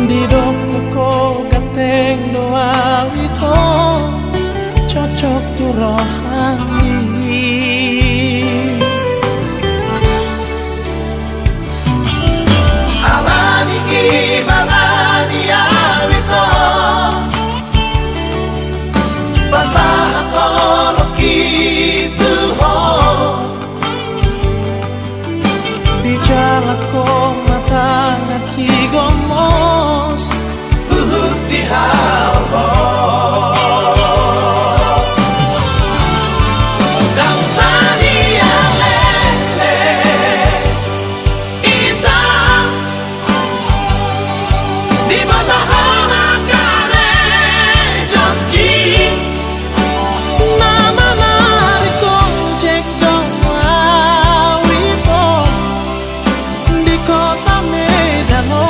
Di doku ko gateng doa ito cocok tu rohani. Alani ibarani awito pasah tolo kitu ho di jalan ko mata ngaki gomos uhut di hawa dan sadia lele ita di batahana kare joki nama nariko jek dong awipo di kota Medano.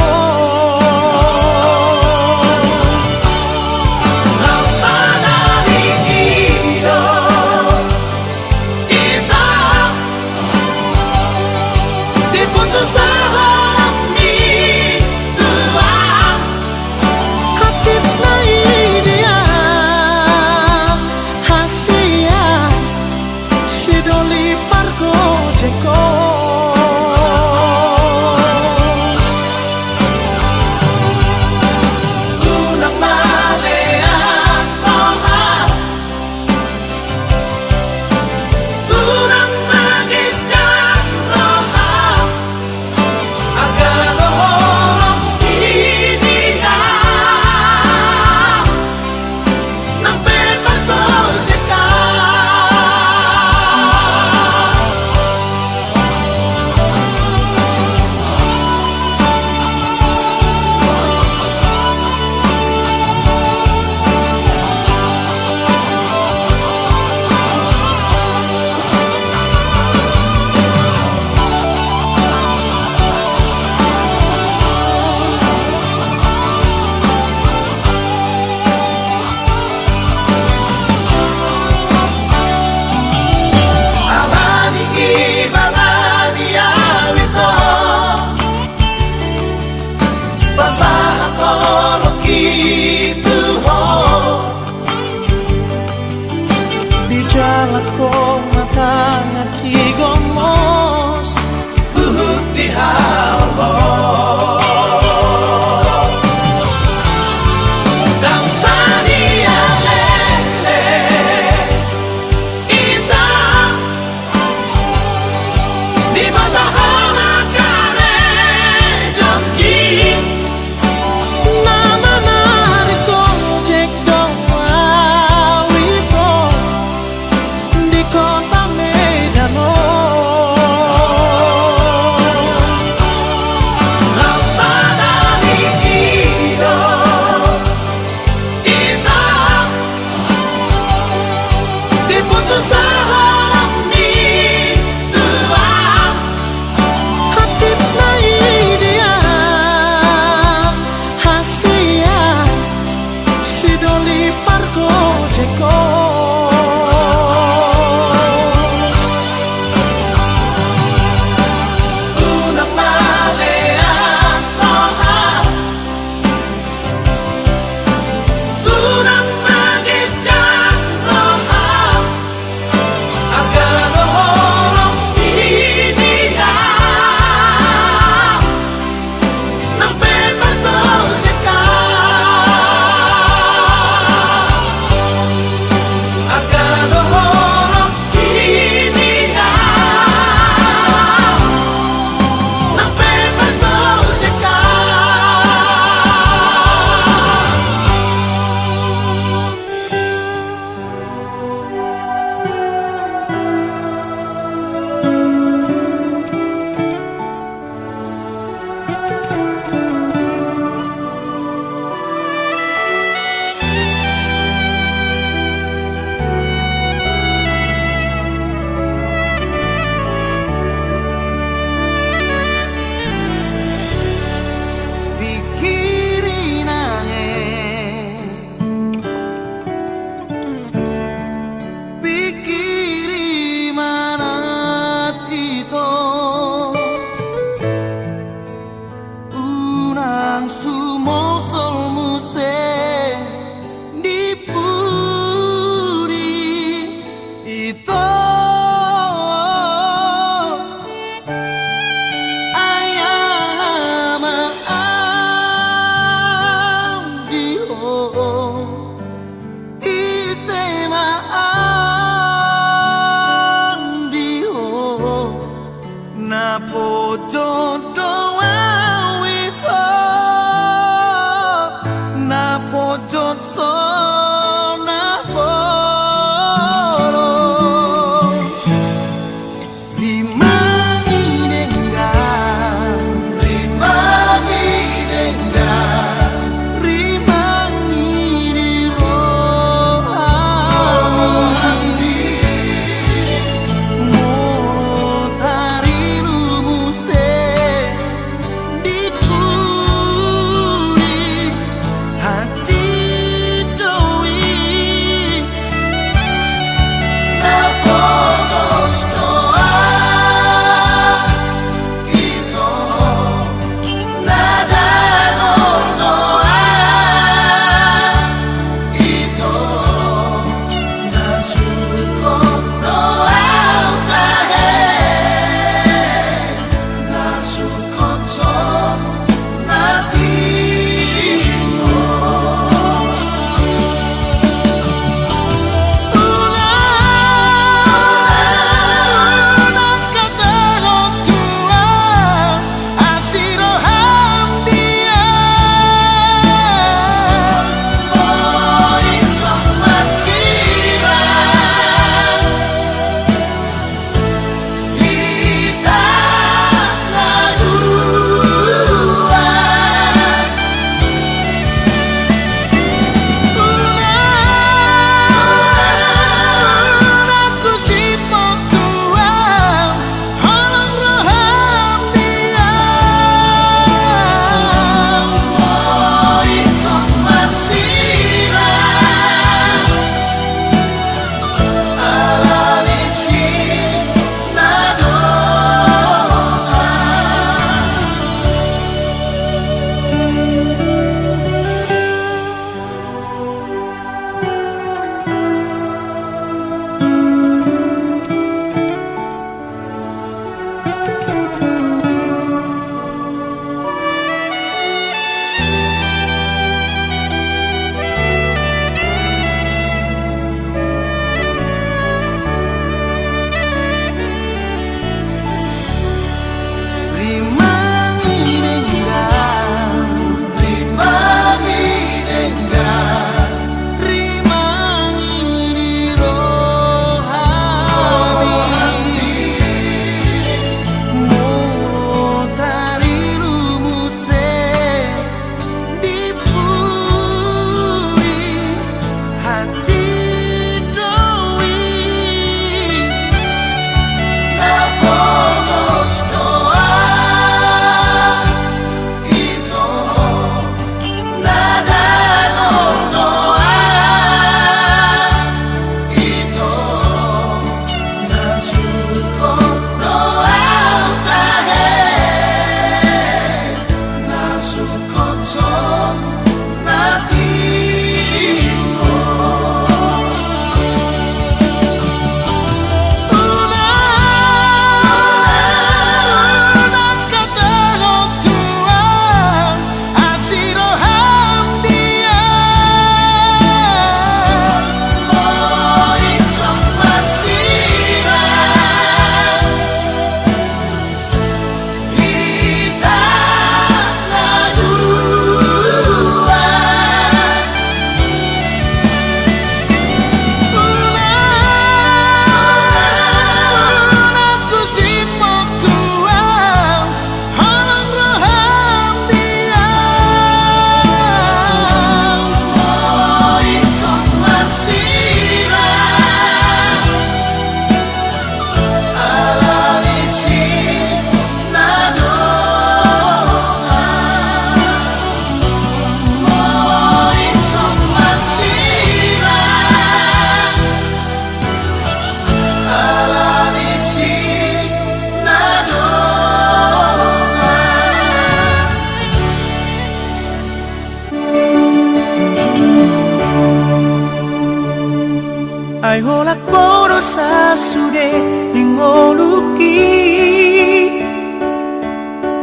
ngoluki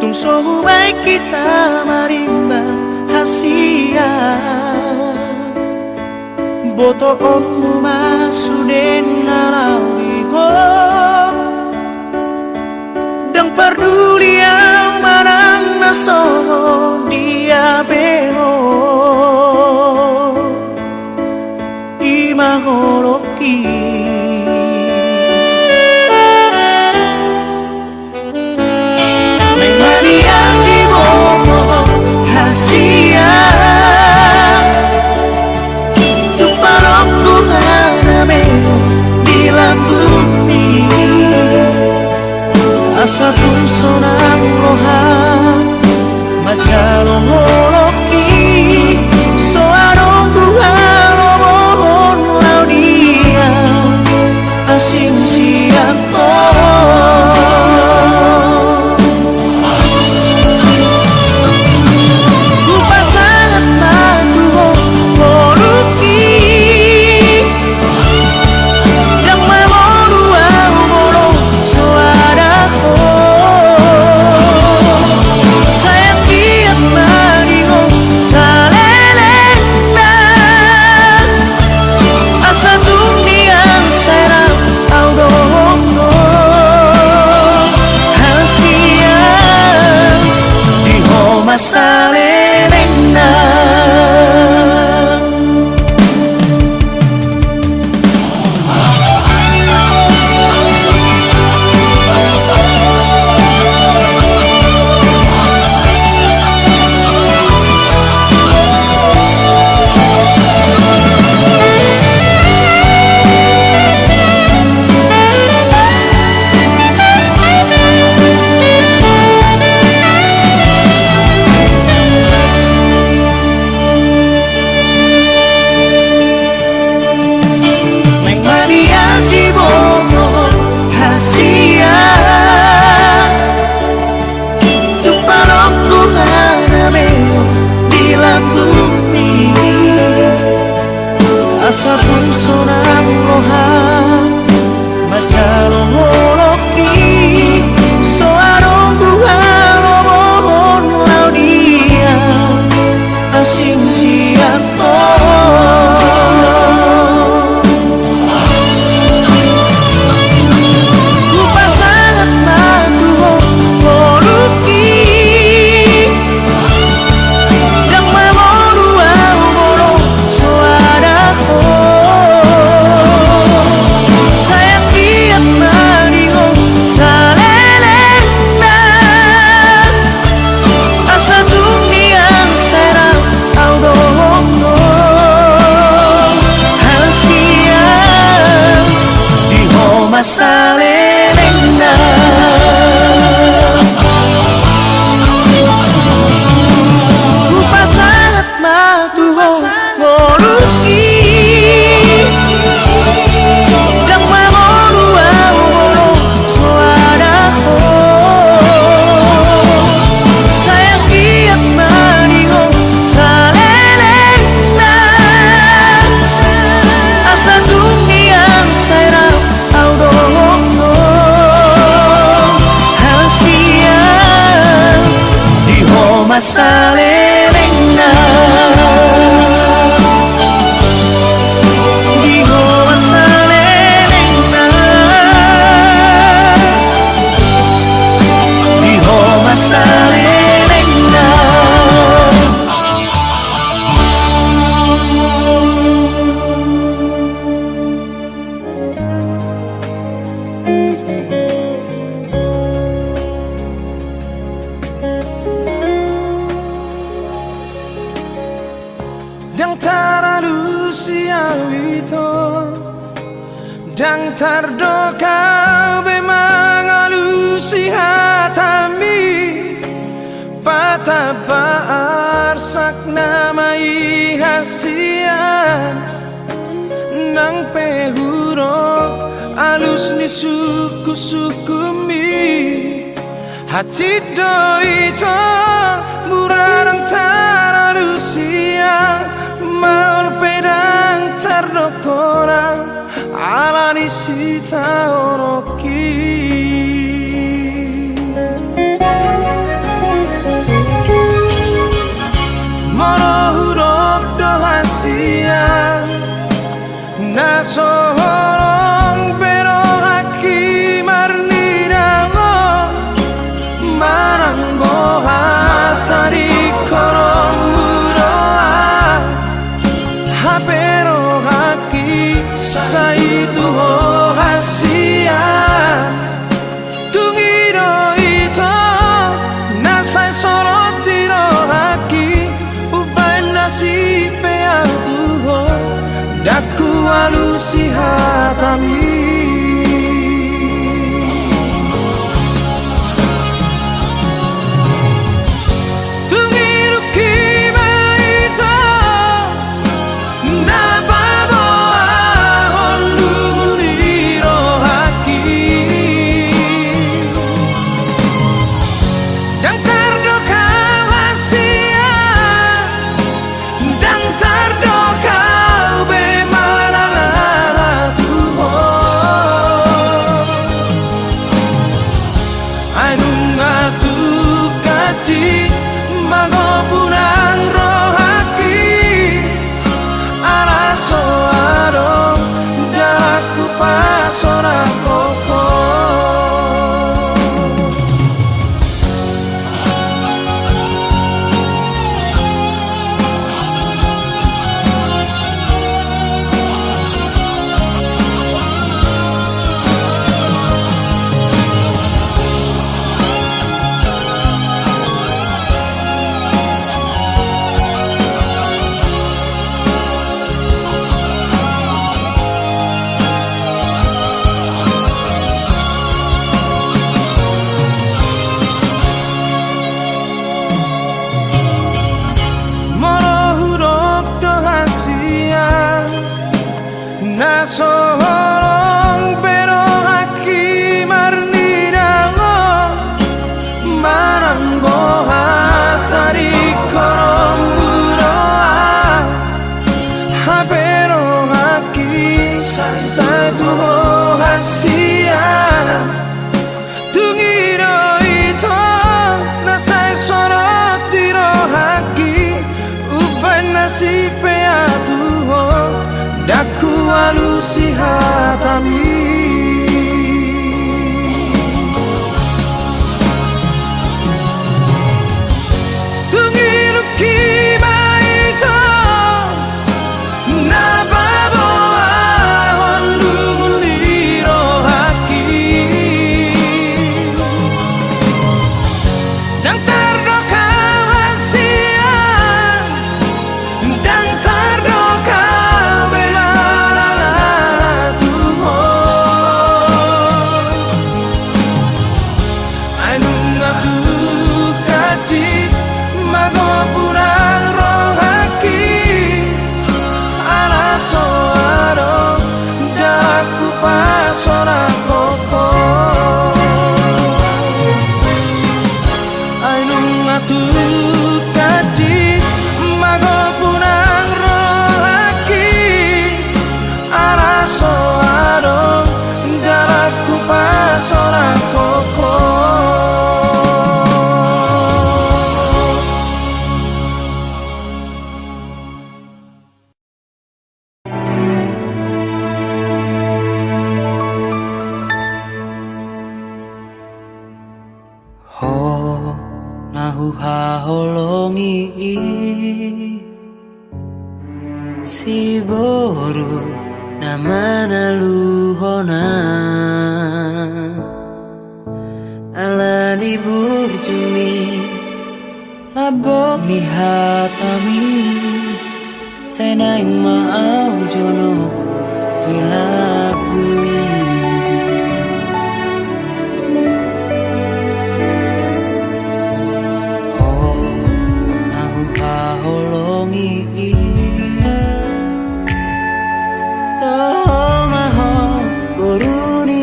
tung sohu baik kita marimba hasia boto onmu masuden narawi ho dang peduli yang manang naso dia beho imahoroki memari yang dibomo hasia tu parokku hanameo di bumi asa tung sonang lohan majalong horoki soarong buhalomon laudia asing siako lupa sangat matuho horoki yang memoru moro soarako sayang diat mariho salelena asa tuniang serang audohongo hasia di homa salelena asa pun sonang lohan majalong horoki soarong buhalomon laudia asing siako lupa sangat matuho horoki yang memoru moro soarako sayang diat mariho salelena asa tuniang serang audohongo hasia di homa salelena lupa sangat matuho ngoluki yang memoru moro soarako sayang diat mariho salelena asa tuniang serang audohongo hasia di homa salelena di homa salelena di homa salelena Dang taralu siawito Dang tardoka bemangalu sihatami Patapa arsak namai hasian Nang pehuro alus ni suku-sukumi Hati doito murarang taralu siang Maul pedang tardokora ala nisita oroki halusi hatami. Nasolong pero haki marnirago maranggo hatari koromburoa habero haki satu hasia tungiro ito nasai sorotiro haki upan nasibe atuho daku halusi hatami. Tungiruki baito nababo ahon lumuliro haki dang tardoka wasian dang tardoka haholongi si boru namana luhona alani burjumi labok ni hatami senang mau jono bila bumi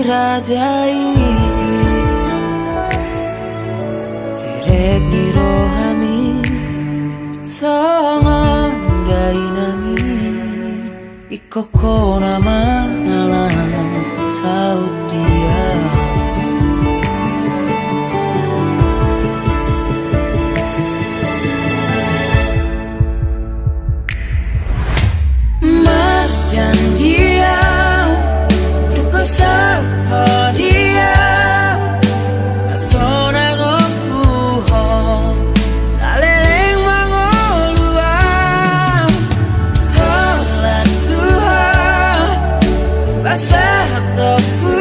rajai serep di rohami sangat dainami ikoko nama ngalah saut dia marjanjian tukasa hadiah asona gopuho saleleng mangolua holan tuha basah toku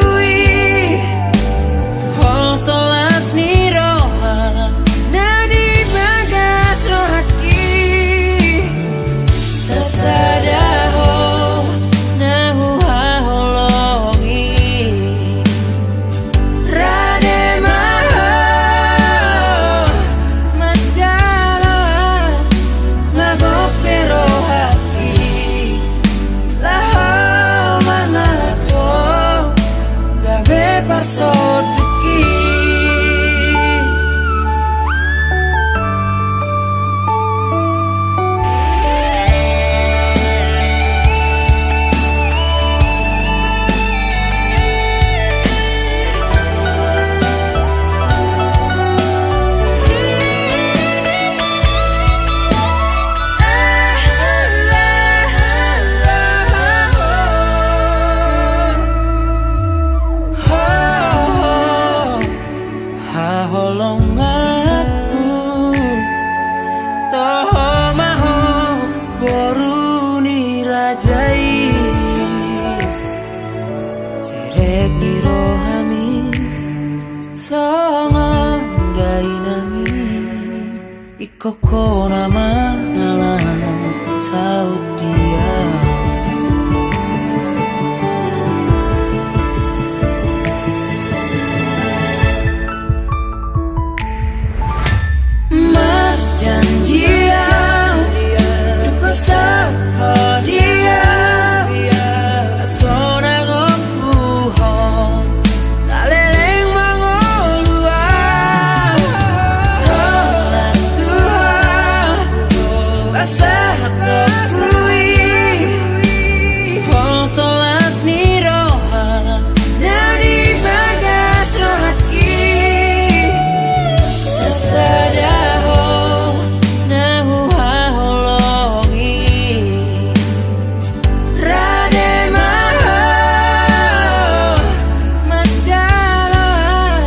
Iko kona mana saut dia. Marjanjian duko sahadia asona gopuhon saleleng mangolua Tuhan Tuhan basah tekui Solas niroha dari bagas rohaki sesadaho nahu haholongi Raden maha macaloa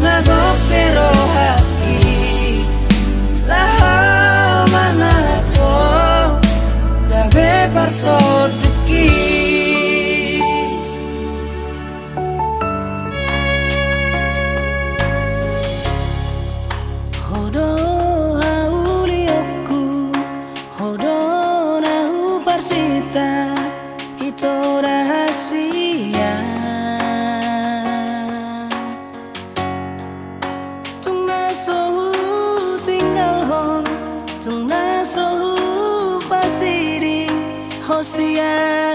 ngagope rohaki laho mangapo gabe parsodeki Hodo haulioku Hodo nahu parsita Ito rahasia Tungna sohu tinggal hon Tungna sohu pasiri Hosia